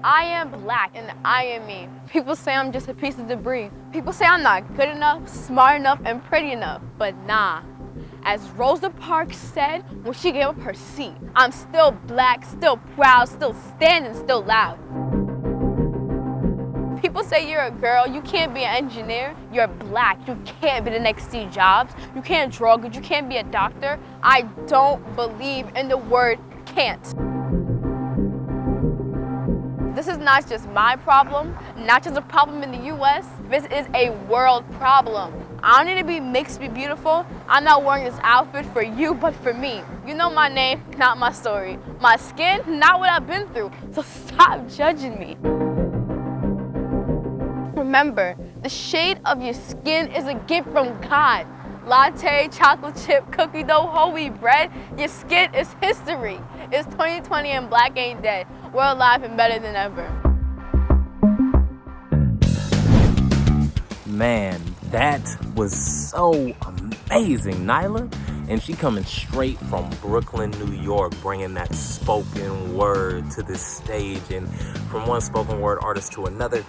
I am black and I am me. People say I'm just a piece of debris. People say I'm not good enough, smart enough, and pretty enough. But nah. As Rosa Parks said when she gave up her seat, I'm still black, still proud, still standing, still loud. People say you're a girl, you can't be an engineer. You're black, you can't be the next Steve Jobs. You can't draw good, you can't be a doctor. I don't believe in the word can't. This is not just my problem, not just a problem in the US. This is a world problem. I don't need to be mixed to be beautiful. I'm not wearing this outfit for you, but for me. You know my name, not my story. My skin, not what I've been through. So stop judging me. Remember, the shade of your skin is a gift from God. Latte, chocolate chip, cookie dough, whole wheat bread. Your skin is history. It's 2020 and black ain't dead. We're alive and better than ever. Man, that was so amazing, Nyla. And she coming straight from Brooklyn, New York, bringing that spoken word to this stage. And from one spoken word artist to another,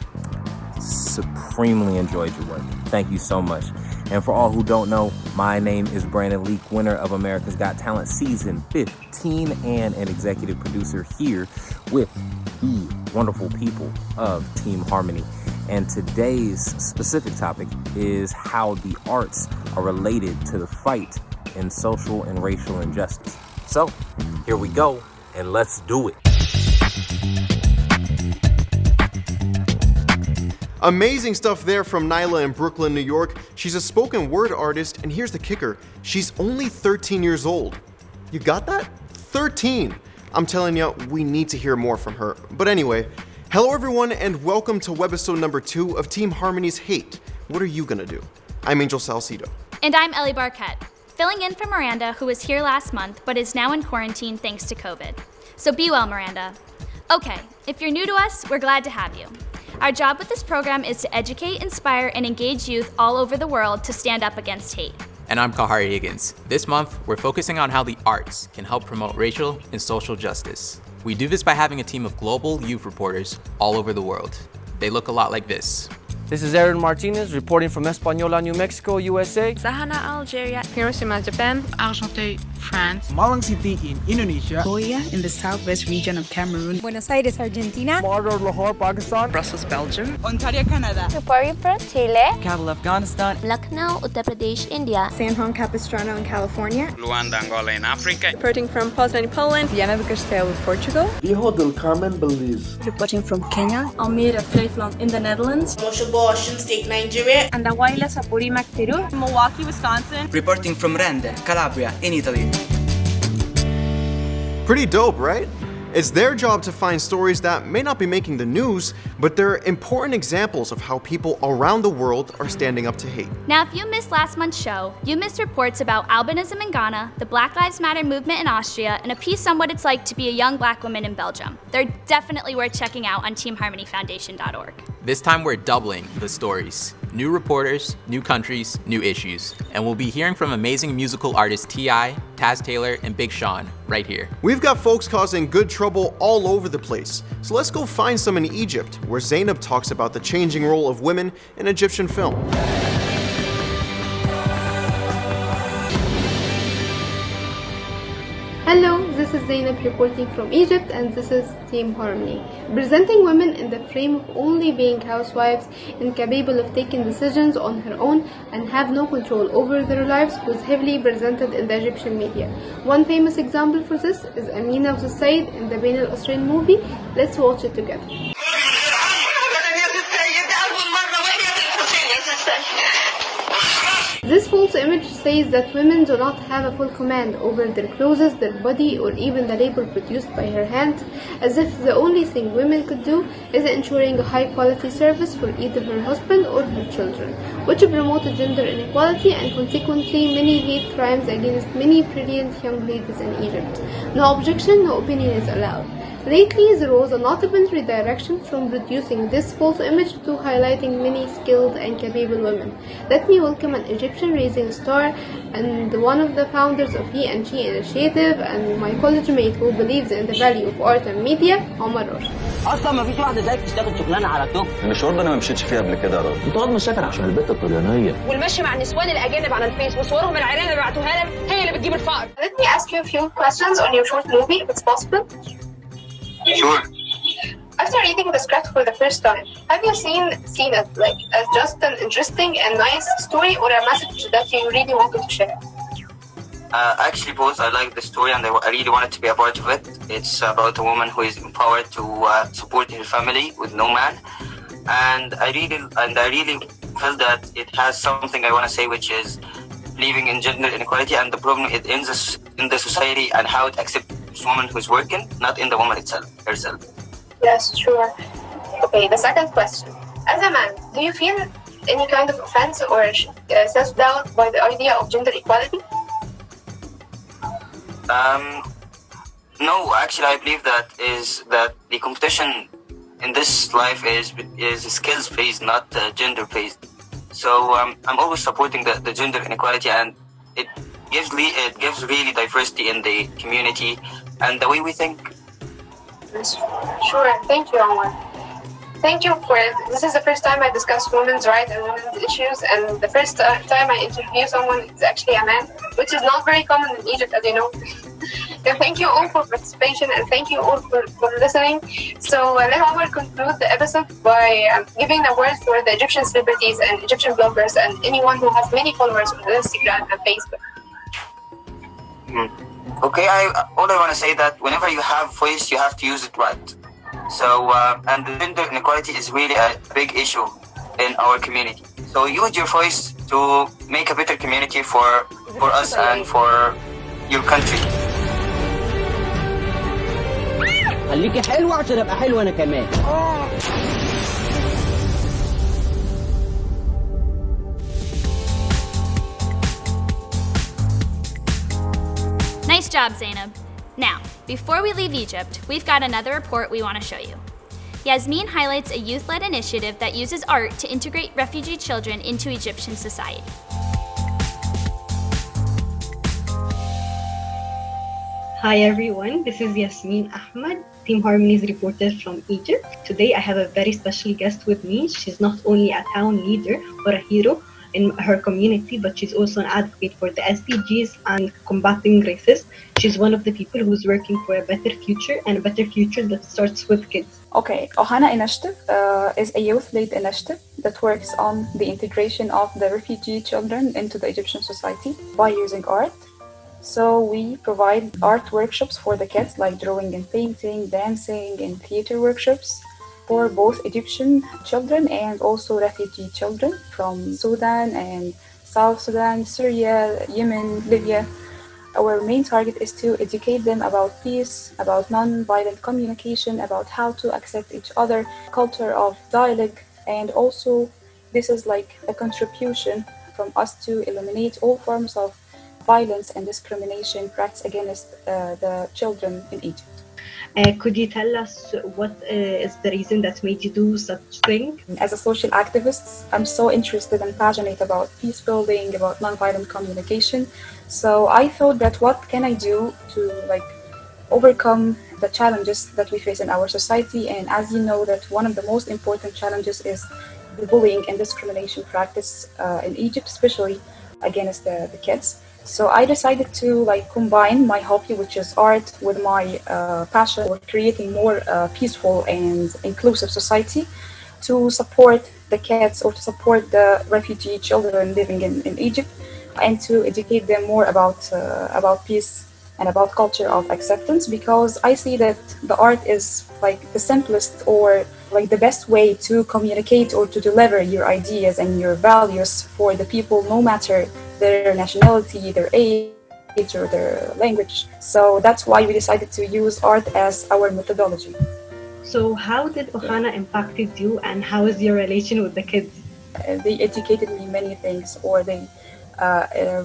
supremely enjoyed your work. Thank you so much. And for all who don't know, my name is Brandon Leak, winner of America's Got Talent Season 15 and an executive producer here with the wonderful people of Team Harmony. And today's specific topic is how the arts are related to the fight in social and racial injustice. So here we go, and let's do it. Amazing stuff there from Nyla in Brooklyn, New York. She's a spoken word artist, and here's the kicker. She's only 13 years old. You got that? 13. I'm telling you, we need to hear more from her. But anyway, hello everyone, and welcome to Webisode number 2 of Team Harmony's Hate. What are you gonna do? I'm Angel Salcido. And I'm Ellie Barquette, filling in for Miranda, who was here last month, but is now in quarantine thanks to COVID. So be well, Miranda. Okay, if you're new to us, we're glad to have you. Our job with this program is to educate, inspire, and engage youth all over the world to stand up against hate. And I'm Kahari Higgins. This month, we're focusing on how the arts can help promote racial and social justice. We do this by having a team of global youth reporters all over the world. They look a lot like this. This is Aaron Martinez reporting from Española, New Mexico, USA. Sahana, Algeria. Hiroshima, Japan. Argenteuil, France. Malang City in Indonesia. Goya in the southwest region of Cameroon. Buenos Aires, Argentina. Mardar, Lahore, Pakistan. Brussels, Belgium. Ontario, Canada. Nagpuri, Chile. Kabul, Afghanistan. Lucknow, Uttar Pradesh, India. San Juan Capistrano in California. Luanda, Angola in Africa. Reporting from Poznan, Poland. Viana do Castelo, Portugal. Viejo del Carmen, Belize. Reporting from Kenya. Almere, Flevoland in the Netherlands. Moshobo, Ocean State, Nigeria. Andahuayla, Sapurimac, Peru. Milwaukee, Wisconsin. Reporting from Rende, Calabria in Italy. Pretty dope, right? It's their job to find stories that may not be making the news, but they're important examples of how people around the world are standing up to hate. Now, if you missed last month's show, you missed reports about albinism in Ghana, the Black Lives Matter movement in Austria, and a piece on what it's like to be a young black woman in Belgium. They're definitely worth checking out on teamharmonyfoundation.org. This time we're doubling the stories. New reporters, new countries, new issues. And we'll be hearing from amazing musical artists T.I., Taz Taylor, and Big Sean right here. We've got folks causing good trouble all over the place. So let's go find some in Egypt, where Zainab talks about the changing role of women in Egyptian film. Hello, this is Zainab reporting from Egypt, and this is Team Harmony, presenting women in the frame of only being housewives, incapable of taking decisions on her own and have no control over their lives, was heavily presented in the Egyptian media. One famous example for this is Amina Said in the Bain al-Asrain movie. Let's watch it together. This false image says that women do not have a full command over their clothes, their body, or even the labor produced by her hands, as if the only thing women could do is ensuring a high-quality service for either her husband or her children, which promoted gender inequality and consequently many hate crimes against many brilliant young ladies in Egypt. No objection, no opinion is allowed. Lately, there was a notable redirection from reducing this false image to highlighting many skilled and capable women. Let me welcome an Egyptian rising star and one of the founders of He and She initiative and my college mate who believes in the value of art and media, Omar Rosh. اصلا ما فيش واحده زيك تشتغل شغلانه على توب. المشوار ده انا ما مشيتش فيه قبل كده يا راجل. انت قاعد مشاكل عشان البت الطليانيه. والمشي مع النسوان الاجانب على الفيس وصورهم العريانه اللي بعتوها لك هي اللي بتجيب الفقر. Let me ask you a few questions on your short movie, if it's possible. Sure. After reading the script for the first time, have you seen it like as just an interesting and nice story or a message that you really wanted to share? Actually, both. I like the story and I really wanted to be a part of it. It's about a woman who is empowered to support her family with no man, and I really feel that it has something I want to say, which is believing in gender inequality and the problem it ends in the society and how it accepts woman who is working, not in the woman herself. Yes, sure. Okay, the second question. As a man, do you feel any kind of offense or self-doubt by the idea of gender equality? No, actually, I believe that the competition in this life is skills based, not gender based. So I'm always supporting the gender inequality, and it gives really diversity in the community and the way we think. Sure, thank you, Omar. Thank you for it. This is the first time I discuss women's rights and women's issues, and the first time I interview someone is actually a man, which is not very common in Egypt, as you know. And thank you all for participation, and thank you all for listening. So let Omar conclude the episode by giving the words for the Egyptian celebrities and Egyptian bloggers and anyone who has many followers on Instagram and Facebook. Okay, all I want to say that whenever you have voice, you have to use it right. So, and the gender inequality is really a big issue in our community. So use your voice to make a better community for us and for your country. خليكي حلوه عشان ابقى حلوه انا كمان. Nice job, Zainab. Now, before we leave Egypt, we've got another report we want to show you. Yasmin highlights a youth-led initiative that uses art to integrate refugee children into Egyptian society. Hi everyone, this is Yasmin Ahmed, Team Harmony's reporter from Egypt. Today I have a very special guest with me. She's not only a town leader or a hero in her community, but she's also an advocate for the SDGs and combating racism. She's one of the people who's working for a better future, and a better future that starts with kids. Okay, Ohana Initiative is a youth-led initiative that works on the integration of the refugee children into the Egyptian society by using art. So we provide art workshops for the kids, like drawing and painting, dancing, and theater workshops for both Egyptian children and also refugee children from Sudan and South Sudan, Syria, Yemen, Libya. Our main target is to educate them about peace, about non-violent communication, about how to accept each other, culture of dialogue, and also this is like a contribution from us to eliminate all forms of violence and discrimination practiced against the children in Egypt. Could you tell us what is the reason that made you do such thing? As a social activist, I'm so interested and passionate about peace building, about nonviolent communication. So I thought that what can I do to overcome the challenges that we face in our society? And as you know, that one of the most important challenges is the bullying and discrimination practice in Egypt, especially against the kids. So I decided to combine my hobby, which is art, with my passion for creating more peaceful and inclusive society to support the kids or to support the refugee children living in Egypt and to educate them more about peace and about culture of acceptance, because I see that the art is the simplest or the best way to communicate or to deliver your ideas and your values for the people, no matter their nationality, their age, or their language. So that's why we decided to use art as our methodology. So how did Ohana impacted you, and how is your relation with the kids? They educated me many things, or they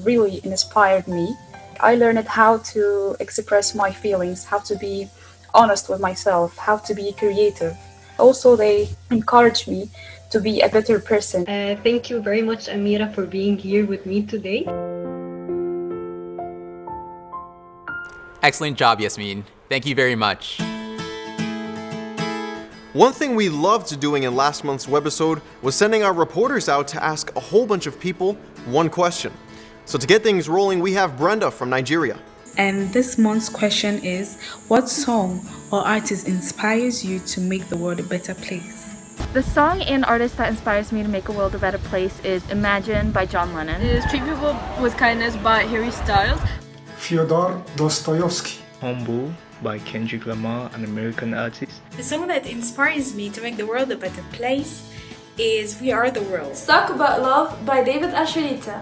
really inspired me. I learned how to express my feelings, how to be honest with myself, how to be creative. Also, they encourage me to be a better person. Thank you very much, Amira, for being here with me today. Excellent job, Yasmin. Thank you very much. One thing we loved doing in last month's webisode was sending our reporters out to ask a whole bunch of people one question. So to get things rolling, we have Brenda from Nigeria. And this month's question is, what song or artist inspires you to make the world a better place? The song and artist that inspires me to make a world a better place is Imagine by John Lennon. It is Treat People with Kindness by Harry Styles. Fyodor Dostoevsky. Humble by Kendrick Lamar, an American artist. The song that inspires me to make the world a better place is We Are the World. Stuck About Love by David Asherita.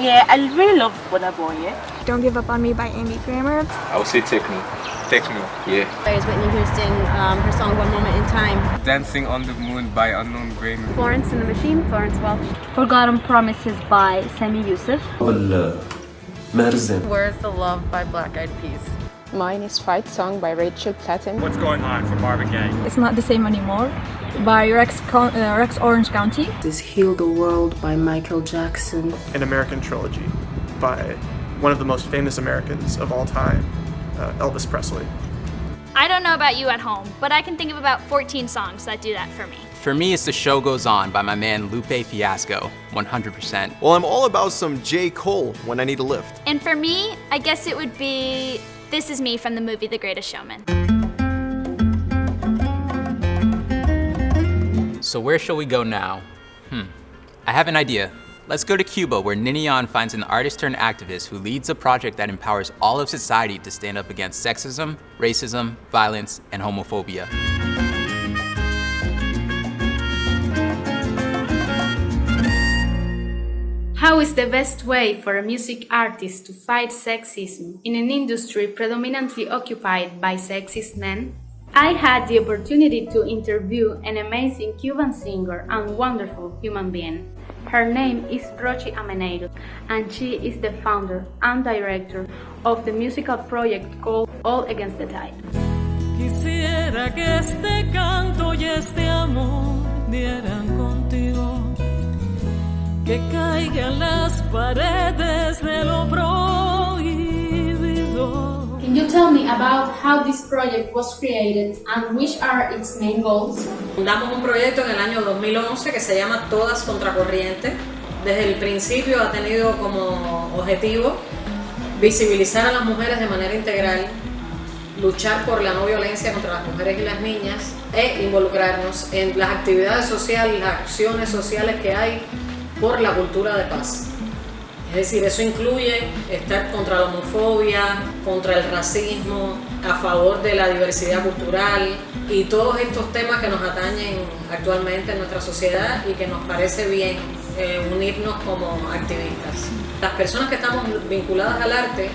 Yeah, I really love Burna Boy. Don't Give Up on Me by Amy Grammer. I would say Take Me. Yeah. There's Whitney Houston, her song One Moment in Time. Dancing on the Moon by Unknown Grammar. Florence and the Machine, Florence Welch. Forgotten Promises by Sami Yusuf. Where's the Love by Black Eyed Peas. Mine is Fight Song by Rachel Platten. What's Going On from Marvin Gaye. It's Not the Same Anymore by Rex Orange County. This Heal the World by Michael Jackson. An American Trilogy by one of the most famous Americans of all time, Elvis Presley. I don't know about you at home, but I can think of about 14 songs that do that for me. For me, it's The Show Goes On by my man Lupe Fiasco, 100%. Well, I'm all about some J. Cole when I need a lift. And for me, I guess it would be This Is Me from the movie The Greatest Showman. So where shall we go now? I have an idea. Let's go to Cuba, where Ninian finds an artist turned activist who leads a project that empowers all of society to stand up against sexism, racism, violence, and homophobia. How is the best way for a music artist to fight sexism in an industry predominantly occupied by sexist men? I had the opportunity to interview an amazing Cuban singer and wonderful human being. Her name is Rochi Ameneiro, and she is the founder and director of the musical project called All Against the Tide. Quisiera que este canto y este amor dieran contigo, que caigan las paredes de lo prohibido. Can you tell me about how this project was created and which are its main goals? Fundamos un proyecto en el año 2011 que se llama Todas Contracorriente. Desde el principio ha tenido como objetivo visibilizar a las mujeres de manera integral, luchar por la no violencia contra las mujeres y las niñas e involucrarnos en las actividades sociales, las acciones sociales que hay por la cultura de paz. Es decir, eso incluye estar contra la homofobia, contra el racismo, a favor de la diversidad cultural y todos estos temas que nos atañen actualmente en nuestra sociedad y que nos parece bien unirnos como activistas. Las personas que estamos vinculadas al arte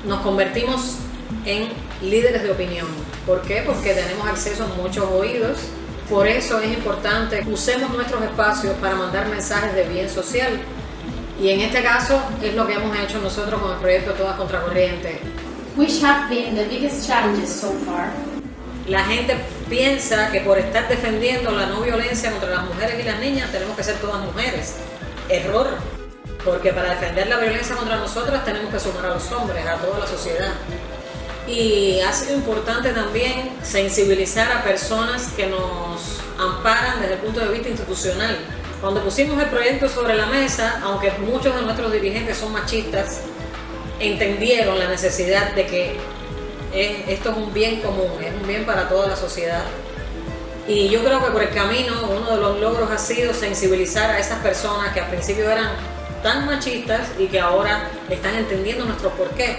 nos convertimos en líderes de opinión. ¿Por qué? Porque tenemos acceso a muchos oídos. Por eso es importante que usemos nuestros espacios para mandar mensajes de bien social. Y en este caso es lo que hemos hecho nosotros con el proyecto Todas Contracorriente. Which have been the biggest challenges so far? La gente piensa que por estar defendiendo la no violencia contra las mujeres y las niñas tenemos que ser todas mujeres. Error, porque para defender la violencia contra nosotras tenemos que sumar a los hombres, a toda la sociedad. Y ha sido importante también sensibilizar a personas que nos amparan desde el punto de vista institucional. Cuando pusimos el proyecto sobre la mesa, aunque muchos de nuestros dirigentes son machistas, entendieron la necesidad de que esto es un bien común, es un bien para toda la sociedad. Y yo creo que por el camino uno de los logros ha sido sensibilizar a esas personas que al principio eran tan machistas y que ahora están entendiendo nuestro porqué.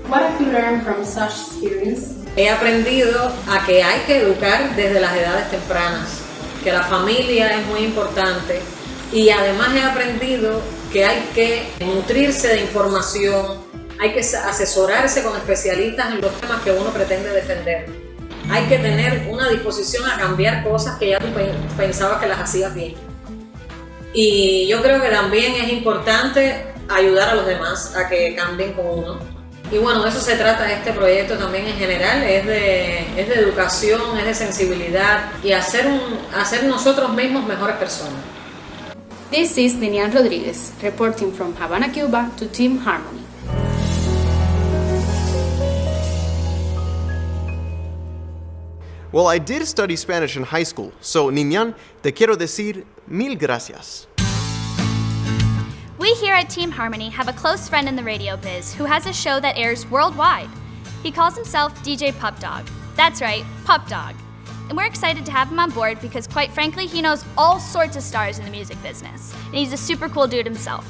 What have you learned from such experience? He aprendido a que hay que educar desde las edades tempranas, que la familia es muy importante y además he aprendido que hay que nutrirse de información, hay que asesorarse con especialistas en los temas que uno pretende defender. Hay que tener una disposición a cambiar cosas que ya tú pensabas que las hacías bien. Y yo creo que también es importante ayudar a los demás a que cambien con uno. Y bueno, de eso se trata este proyecto también en general, es de es de educación, es de sensibilidad y hacer nosotros mismos mejores personas. This is Linian Rodriguez, reporting from Havana, Cuba to Team Harmony. Well, I did study Spanish in high school, so Niñan, te quiero decir mil gracias. We here at Team Harmony have a close friend in the radio biz who has a show that airs worldwide. He calls himself DJ Pup Dog. That's right, Pup Dog. And we're excited to have him on board because, quite frankly, he knows all sorts of stars in the music business, and he's a super cool dude himself.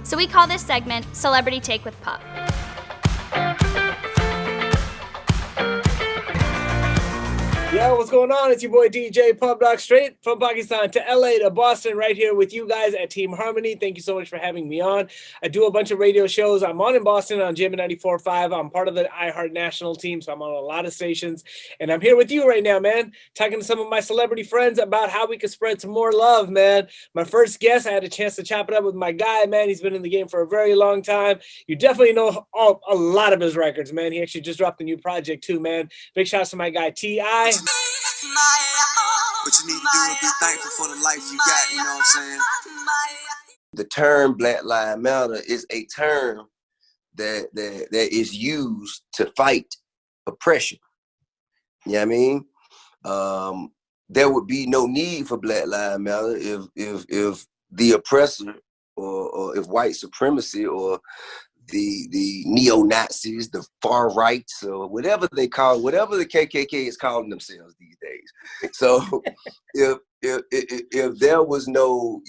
So we call this segment Celebrity Take with Pup. Yo, what's going on? It's your boy DJ Pub Dog, straight from Pakistan to LA to Boston, right here with you guys at Team Harmony. Thank you so much for having me on. I do a bunch of radio shows. I'm on in Boston on Jam 94.5. I'm part of the iHeart National team, so I'm on a lot of stations. And I'm here with you right now, man, talking to some of my celebrity friends about how we could spread some more love, man. My first guest, I had a chance to chop it up with my guy, man. He's been in the game for a very long time. You definitely know a lot of his records, man. He actually just dropped a new project too, man. Big shout out to my guy, T.I. What you need to do is be thankful for the life you got, you know what I'm saying? The term Black Lives Matter is a term that is used to fight oppression. You know what I mean? There would be no need for Black Lives Matter if the oppressor or if white supremacy or the neo-Nazis, the far rights, or whatever the KKK is calling themselves these days. So if there was no,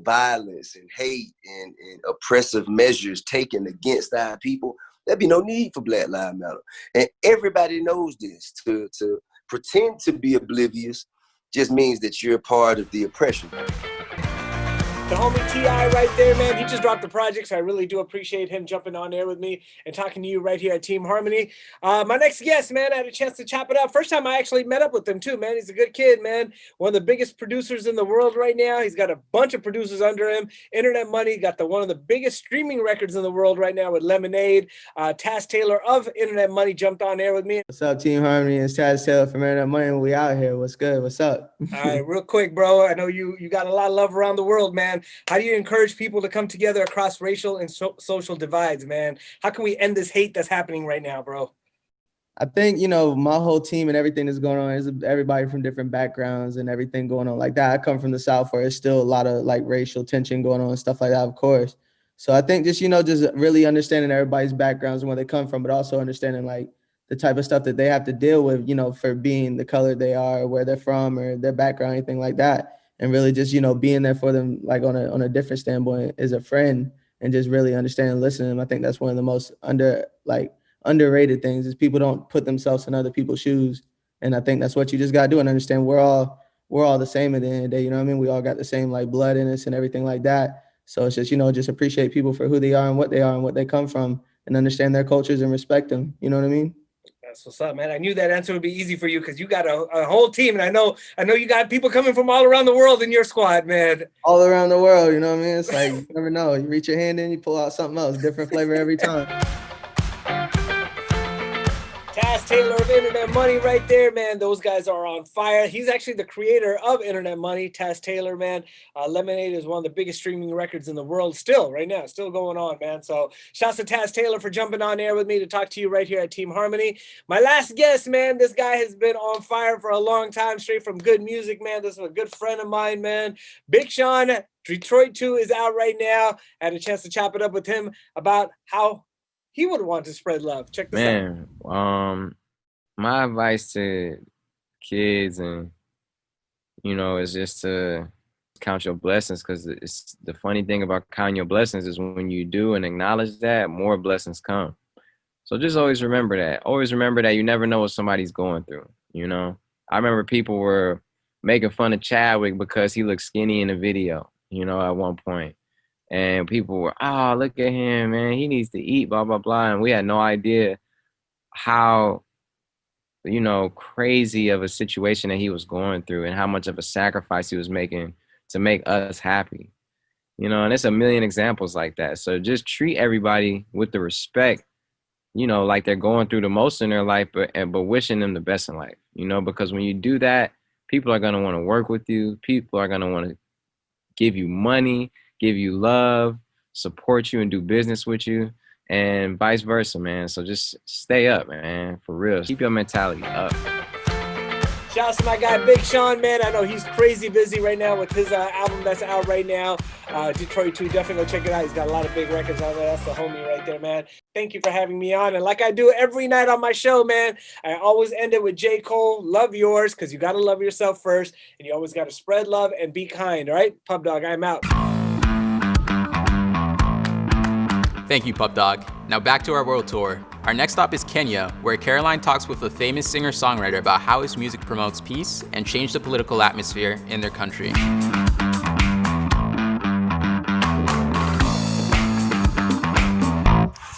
violence and hate and oppressive measures taken against our people, there'd be no need for Black Lives Matter. And everybody knows this. To pretend to be oblivious just means that you're part of the oppression. The homie T.I. right there, man. He just dropped the project, so I really do appreciate him jumping on air with me and talking to you right here at Team Harmony. My next guest, man, I had a chance to chop it up. First time I actually met up with him, too, man. He's a good kid, man. One of the biggest producers in the world right now. He's got a bunch of producers under him. Internet Money, got one of the biggest streaming records in the world right now with Lemonade. Taz Taylor of Internet Money jumped on air with me. What's up, Team Harmony? It's Taz Taylor from Internet Money. We out here. What's good? What's up? All right, real quick, bro. I know you got a lot of love around the world, man. How do you encourage people to come together across racial and social divides, man? How can we end this hate that's happening right now, bro? I think, my whole team and everything that's going on is everybody from different backgrounds and everything going on like that. I come from the South where there's still a lot of racial tension going on and stuff like that, of course. So I think just really understanding everybody's backgrounds and where they come from, but also understanding the type of stuff that they have to deal with, for being the color they are, or where they're from, or their background, anything like that. And really just, being there for them, on a different standpoint as a friend, and just really understanding and listening. I think that's one of the most underrated things is people don't put themselves in other people's shoes. And I think that's what you just got to do and understand we're all the same at the end of the day. You know what I mean? We all got the same blood in us and everything like that. So it's just, just appreciate people for who they are and what they are and what they come from, and understand their cultures and respect them. You know what I mean? That's what's up, man. I knew that answer would be easy for you because you got a whole team, and I know you got people coming from all around the world in your squad, man. All around the world, you know what I mean? It's you never know. You reach your hand in, you pull out something else, different flavor every time. Taz Taylor of Internet Money right there, man. Those guys are on fire. He's actually the creator of Internet Money, Taz Taylor, man. Lemonade is one of the biggest streaming records in the world still, right now. Still going on, man. So shouts to Taz Taylor for jumping on air with me to talk to you right here at Team Harmony. My last guest, man, this guy has been on fire for a long time, straight from good music, man. This is a good friend of mine, man. Big Sean, Detroit 2 is out right now. I had a chance to chop it up with him about how he would want to spread love. Check this out. My advice to kids and, is just to count your blessings, because it's the funny thing about counting your blessings is when you do and acknowledge that, more blessings come. So just always remember that. Always remember that you never know what somebody's going through, I remember people were making fun of Chadwick because he looked skinny in the video, at one point. And people were, oh, look at him, man. He needs to eat, blah, blah, blah. And we had no idea how, crazy of a situation that he was going through and how much of a sacrifice he was making to make us happy. And it's a million examples like that. So just treat everybody with the respect like they're going through the most in their life, but wishing them the best in life, because when you do that, people are going to want to work with you. People are going to want to give you money, give you love, support you, and do business with you, and vice versa, man. So just stay up, man, for real. Keep your mentality up. Shouts to my guy Big Sean, man. I know he's crazy busy right now with his album that's out right now. Detroit 2, definitely go check it out. He's got a lot of big records on there. That's the homie right there, man. Thank you for having me on. And like I do every night on my show, man, I always end it with J. Cole, love yours, because you got to love yourself first. And you always got to spread love and be kind, all right? Pub Dog, I'm out. Thank you, Pub Dog. Now back to our world tour. Our next stop is Kenya, where Caroline talks with a famous singer-songwriter about how his music promotes peace and changed the political atmosphere in their country.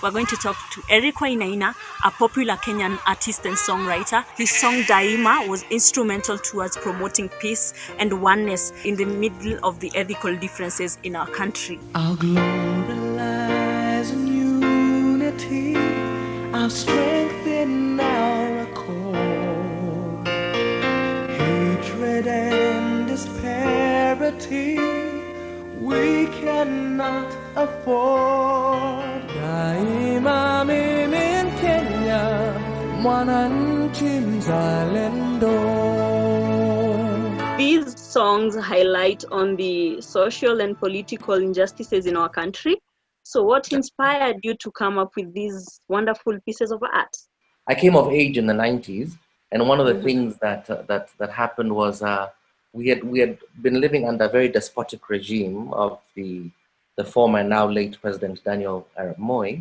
We're going to talk to Eric Wainaina, a popular Kenyan artist and songwriter. His song Daima was instrumental towards promoting peace and oneness in the middle of the ethical differences in our country. Our glory lies in unity, our strength in our accord. Hatred and disparity we cannot afford. Daima mimi Kenya, mwananchi mzalendo. These songs highlight on the social and political injustices in our country. So what inspired you to come up with these wonderful pieces of art? I came of age in the 90s, and one of the things that happened was we had been living under a very despotic regime of the former, now late President Daniel Arap Moi.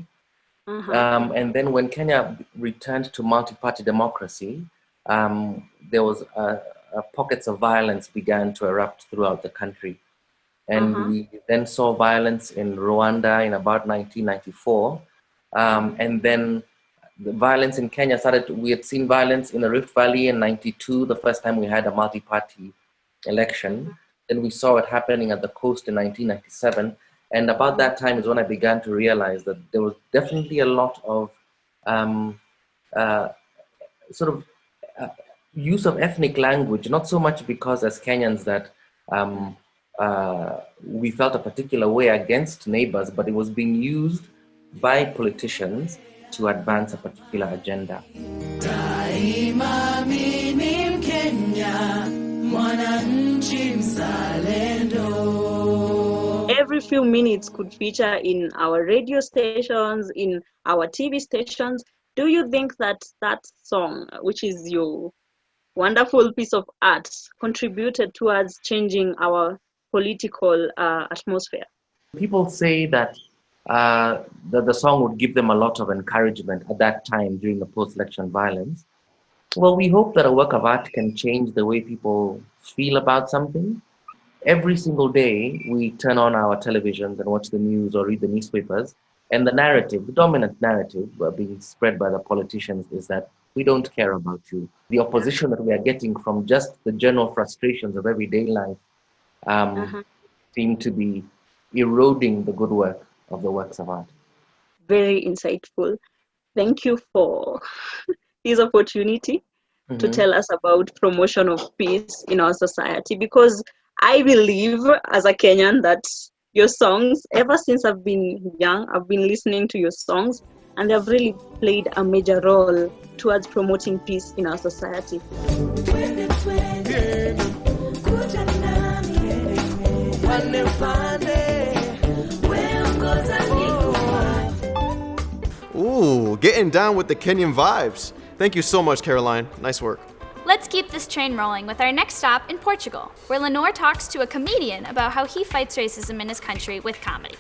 And then when Kenya returned to multi-party democracy, there was pockets of violence began to erupt throughout the country. And we then saw violence in Rwanda in about 1994. And then the violence in Kenya started, we had seen violence in the Rift Valley in 92, the first time we had a multi-party election. Then we saw it happening at the coast in 1997. And about that time is when I began to realize that there was definitely a lot of use of ethnic language, not so much because as Kenyans that we felt a particular way against neighbors, but it was being used by politicians to advance a particular agenda. Every few minutes could feature in our radio stations, in our TV stations. Do you think that that song, which is your wonderful piece of art, contributed towards changing our political atmosphere? People say that the song would give them a lot of encouragement at that time during the post-election violence. Well, we hope that a work of art can change the way people feel about something. Every single day, we turn on our televisions and watch the news or read the newspapers, and the narrative, the dominant narrative being spread by the politicians is that we don't care about you. The opposition that we are getting from just the general frustrations of everyday life seem to be eroding the good work of the works of art. Very insightful. Thank you for this opportunity to tell us about promotion of peace in our society, because I believe as a Kenyan that your songs, ever since I've been young, I've been listening to your songs, and they've really played a major role towards promoting peace in our society. Ooh, getting down with the Kenyan vibes. Thank you so much, Caroline. Nice work. Let's keep this train rolling with our next stop in Portugal, where Lenore talks to a comedian about how he fights racism in his country with comedy.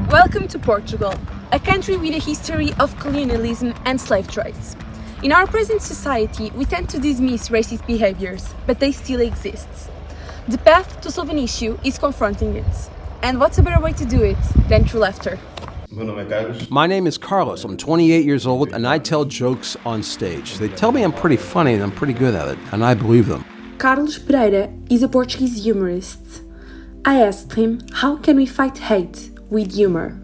Welcome to Portugal, a country with a history of colonialism and slave trades. In our present society, we tend to dismiss racist behaviors, but they still exist. The path to solve an issue is confronting it. And what's a better way to do it than through laughter? My name is Carlos. I'm 28 years old and I tell jokes on stage. They tell me I'm pretty funny and I'm pretty good at it, and I believe them. Carlos Pereira is a Portuguese humorist. I asked him, how can we fight hate with humor.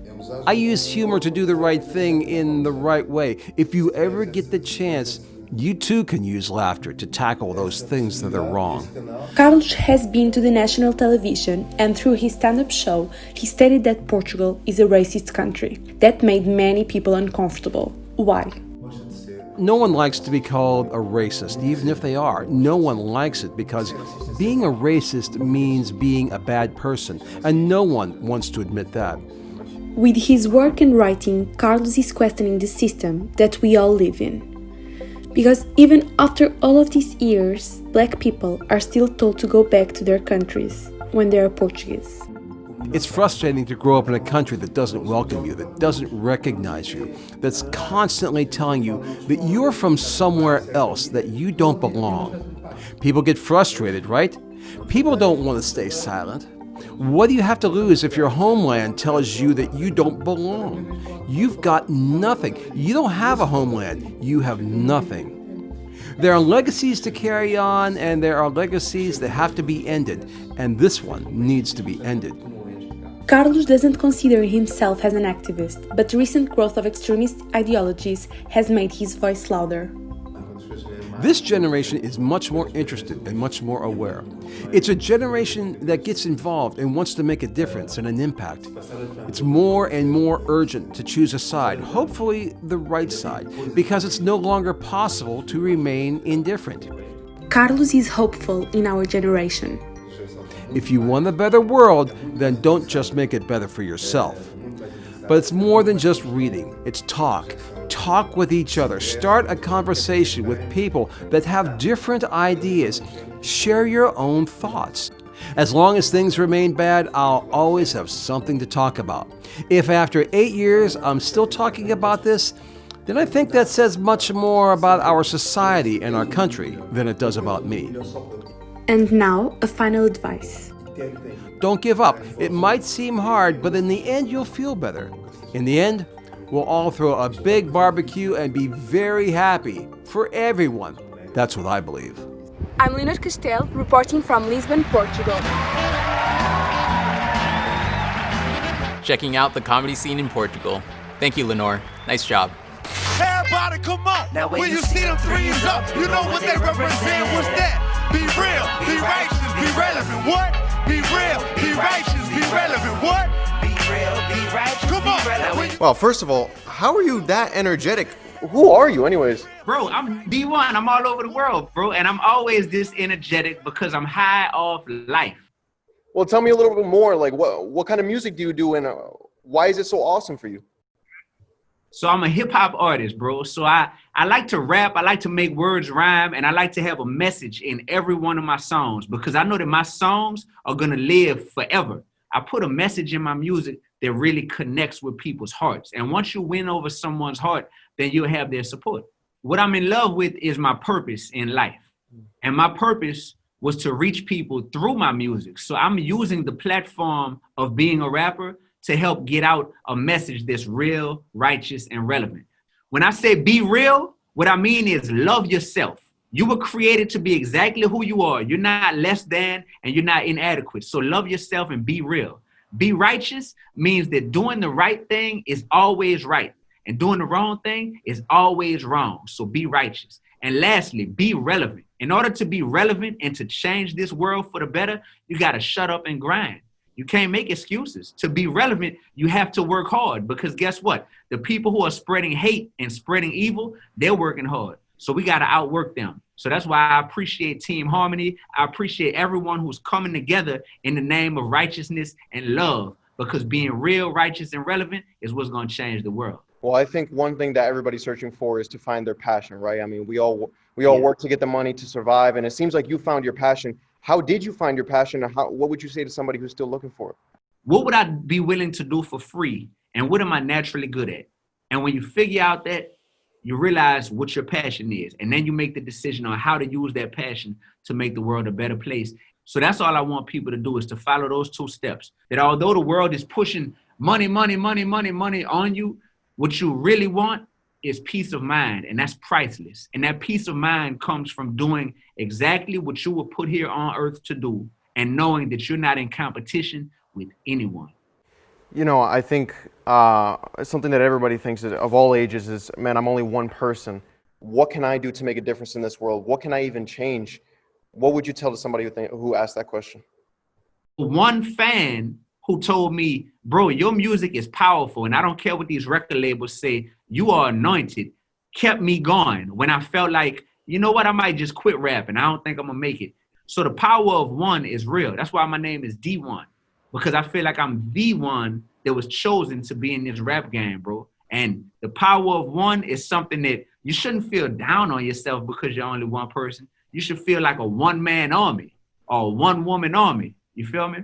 I use humor to do the right thing in the right way. If you ever get the chance, you too can use laughter to tackle those things that are wrong. Carlos has been to the national television, and through his stand-up show, he stated that Portugal is a racist country. That made many people uncomfortable. Why? No one likes to be called a racist, even if they are. No one likes it because being a racist means being a bad person, and no one wants to admit that. With his work and writing, Carlos is questioning the system that we all live in. Because even after all of these years, black people are still told to go back to their countries when they are Portuguese. It's frustrating to grow up in a country that doesn't welcome you, that doesn't recognize you, that's constantly telling you that you're from somewhere else, that you don't belong. People get frustrated, right? People don't want to stay silent. What do you have to lose if your homeland tells you that you don't belong? You've got nothing. You don't have a homeland. You have nothing. There are legacies to carry on, and there are legacies that have to be ended, and this one needs to be ended. Carlos doesn't consider himself as an activist, but the recent growth of extremist ideologies has made his voice louder. This generation is much more interested and much more aware. It's a generation that gets involved and wants to make a difference and an impact. It's more and more urgent to choose a side, hopefully the right side, because it's no longer possible to remain indifferent. Carlos is hopeful in our generation. If you want a better world, then don't just make it better for yourself. But it's more than just reading. It's talk. Talk with each other. Start a conversation with people that have different ideas. Share your own thoughts. As long as things remain bad, I'll always have something to talk about. If after 8 years I'm still talking about this, then I think that says much more about our society and our country than it does about me. And now, a final advice. Don't give up. It might seem hard, but in the end, you'll feel better. In the end, we'll all throw a big barbecue and be very happy for everyone. That's what I believe. I'm Leonor Castelo, reporting from Lisbon, Portugal. Checking out the comedy scene in Portugal. Thank you, Lenore. Nice job. Everybody come on. Now when you see them threes up, you know what they represent. What's that? Be real, be righteous, be relevant. What? Be real, be righteous, be relevant. What? Be real, be righteous, come on. Be relevant. Well, first of all, how are you that energetic? Who are you anyways? Bro, I'm D1. I'm all over the world, bro. And I'm always this energetic because I'm high off life. Well, tell me a little bit more. Like, what kind of music do you do, and why is it so awesome for you? So I'm a hip hop artist, bro. So I like to rap. I like to make words rhyme. And I like to have a message in every one of my songs because I know that my songs are going to live forever. I put a message in my music that really connects with people's hearts. And once you win over someone's heart, then you'll have their support. What I'm in love with is my purpose in life. And my purpose was to reach people through my music. So I'm using the platform of being a rapper to help get out a message that's real, righteous, and relevant. When I say be real, what I mean is love yourself. You were created to be exactly who you are. You're not less than, and you're not inadequate. So love yourself and be real. Be righteous means that doing the right thing is always right, and doing the wrong thing is always wrong. So be righteous. And lastly, be relevant. In order to be relevant and to change this world for the better, you got to shut up and grind. You can't make excuses. To be relevant, you have to work hard because guess what? The people who are spreading hate and spreading evil, they're working hard. So we got to outwork them. So that's why I appreciate Team Harmony. I appreciate everyone who's coming together in the name of righteousness and love because being real, righteous, and relevant is what's going to change the world. Well, I think one thing that everybody's searching for is to find their passion, right? I mean, we all work to get the money to survive, and it seems like you found your passion. How did you find your passion, and what would you say to somebody who's still looking for it? What would I be willing to do for free, and what am I naturally good at? And when you figure out that, you realize what your passion is, and then you make the decision on how to use that passion to make the world a better place. So that's all I want people to do is to follow those 2 steps. That although the world is pushing money on you, what you really want is peace of mind, and that's priceless. And that peace of mind comes from doing exactly what you were put here on earth to do and knowing that you're not in competition with anyone. I think something that everybody thinks of all ages is, man, I'm only one person. What can I do to make a difference in this world? What can I even change? What would you tell to somebody who asked that question? One fan who told me, bro, your music is powerful, and I don't care what these record labels say, you are anointed, kept me going when I felt like, you know what, I might just quit rapping. I don't think I'm gonna make it. So the power of one is real. That's why my name is D1, because I feel like I'm the one that was chosen to be in this rap game, bro. And the power of one is something that you shouldn't feel down on yourself because you're only one person. You should feel like a one-man army or a one-woman army. You feel me?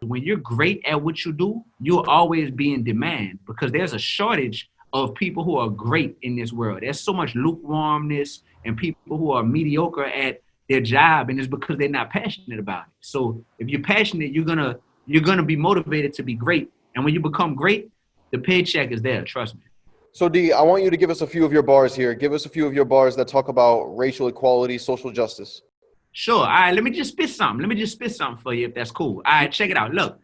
When you're great at what you do, you'll always be in demand because there's a shortage of people who are great in this world. There's so much lukewarmness and people who are mediocre at their job, and it's because they're not passionate about it. So if you're passionate, you're gonna be motivated to be great. And when you become great, the paycheck is there, trust me. So D, I want you to give us a few of your bars here. Give us a few of your bars that talk about racial equality, social justice. Sure. All right, let me just spit something. Let me just spit something for you if that's cool. All right, check it out. Look,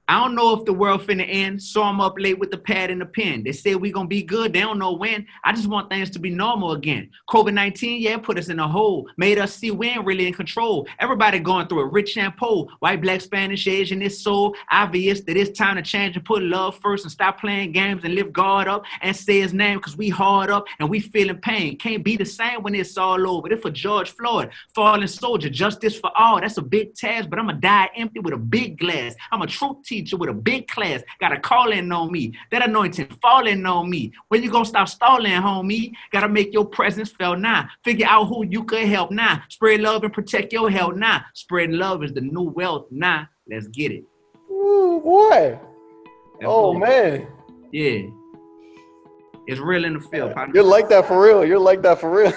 I don't know if the world finna end, so I'm up late with the pad and the pen. They say we gonna be good, they don't know when. I just want things to be normal again. COVID-19, yeah, put us in a hole, made us see we ain't really in control. Everybody going through a rich and poor, white, black, Spanish, Asian, it's so obvious that it's time to change and put love first and stop playing games and lift God up and say his name because we hard up and we feeling pain. Can't be the same when it's all over. If for George Floyd, fallen soldier, justice for all, that's a big task, but I'ma die empty with a big glass. I'm a truth teacher with a big class, got a calling on me, that anointing falling on me. When you gonna stop stalling, homie? Gotta make your presence felt now. Figure out who you could help now. Spread love and protect your health now. Spreading love is the new wealth now. Let's get it. Ooh, boy. Oh, man. Yeah. It's real in the field. Yeah. You're like that for real. You're like that for real.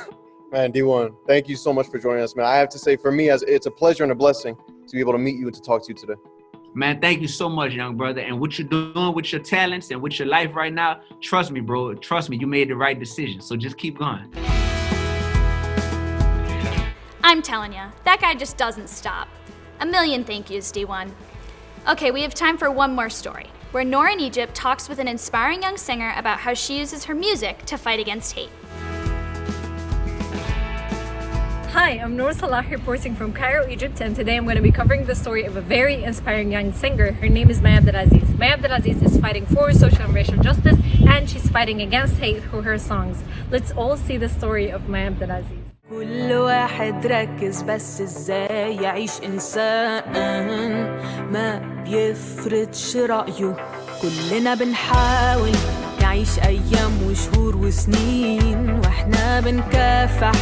Man, D1, thank you so much for joining us, man. I have to say, for me, it's a pleasure and a blessing to be able to meet you and to talk to you today. Man, thank you so much, young brother. And what you're doing with your talents and with your life right now, trust me, bro. Trust me, you made the right decision. So just keep going. I'm telling you, that guy just doesn't stop. A million thank yous, D1. Okay, we have time for one more story, where Nora in Egypt talks with an inspiring young singer about how she uses her music to fight against hate. Hi, I'm Noor Salah reporting from Cairo, Egypt, and today I'm going to be covering the story of a very inspiring young singer. Her name is Maya Abdelaziz. Maya Abdelaziz is fighting for social and racial justice, and she's fighting against hate through her songs. Let's all see the story of Maya Abdelaziz. كل واحد ركز بس ازاي يعيش انسان ما بيفرضش رأيه كلنا بنحاول نعيش ايام وشهور وسنين واحنا بنكافح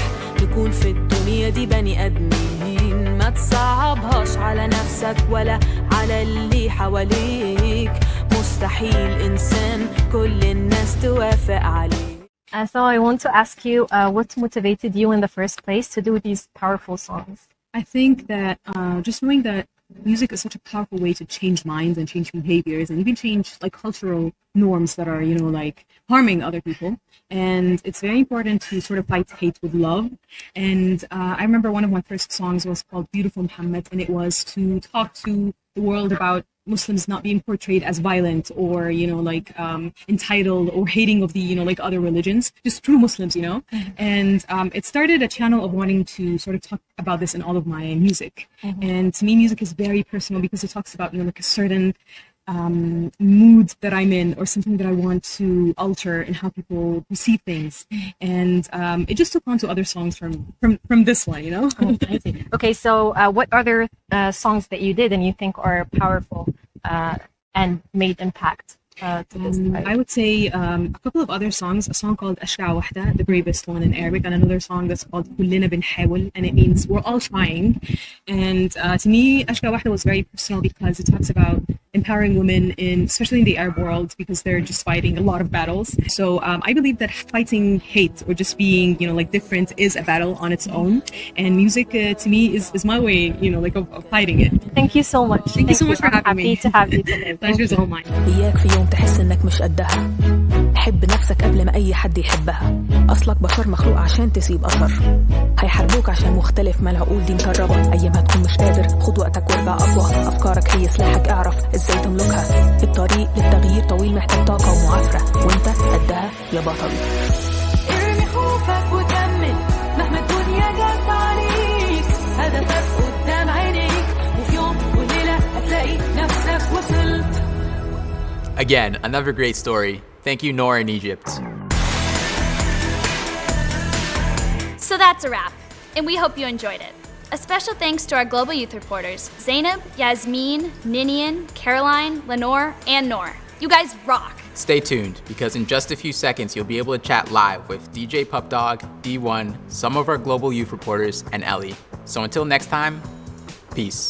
نكون في الدنيا دي بني ادمين ما تصعبهاش على نفسك ولا على اللي حواليك مستحيل انسان كل الناس توافق عليه. So I want to ask you, what motivated you in the first place to do these powerful songs? I think that just knowing that music is such a powerful way to change minds and change behaviors and even change like cultural norms that are, like harming other people. And it's very important to sort of fight hate with love. And I remember one of my first songs was called Beautiful Muhammad, and it was to talk to the world about Muslims not being portrayed as violent or, entitled or hating of the, other religions, just true Muslims, And it started a channel of wanting to sort of talk about this in all of my music. And to me, music is very personal because it talks about, a certain mood that I'm in or something that I want to alter in how people perceive things. And it just took on to other songs from this one, I see. Okay, so what other songs that you did and you think are powerful and made impact to this? I would say a couple of other songs, a song called Ashka Wahda, the bravest one in Arabic, and another song that's called Kullina Binhawil, and it means we're all trying. And to me, Ashka Wahda was very personal because it talks about empowering women, especially in the Arab world, because they're just fighting a lot of battles. So I believe that fighting hate or just being, different is a battle on its own. And music, to me, is my way, of fighting it. Thank you so much. Thank you so much for having me. Happy to have you today. Pleasure's all mine. تحس انك مش قدها حب نفسك قبل ما أي حد يحبها. أصلك بشر مخلوق عشان تسيب أثر. هيحاربوك عشان مختلف، ما العقول دي مكربة. أيام هتكون مش قادر، خد وقتك وارجع أقوى. أفكارك هي سلاحك، اعرف إزاي تملكها. الطريق للتغيير طويل، محتاج طاقة ومعافرة، وانت قدها يا بطل. ارمي خوفك وكمل مهما الدنيا جت عليك. هدفك قدام عينيك، وفي يوم وليلة هتلاقي نفسك وصلت. Again, another great story. Thank you, Noor in Egypt. So that's a wrap, and we hope you enjoyed it. A special thanks to our global youth reporters, Zainab, Yasmin, Ninian, Caroline, Lenore, and Noor. You guys rock. Stay tuned, because in just a few seconds, you'll be able to chat live with DJ Pupdog, D1, some of our global youth reporters, and Ellie. So until next time, peace.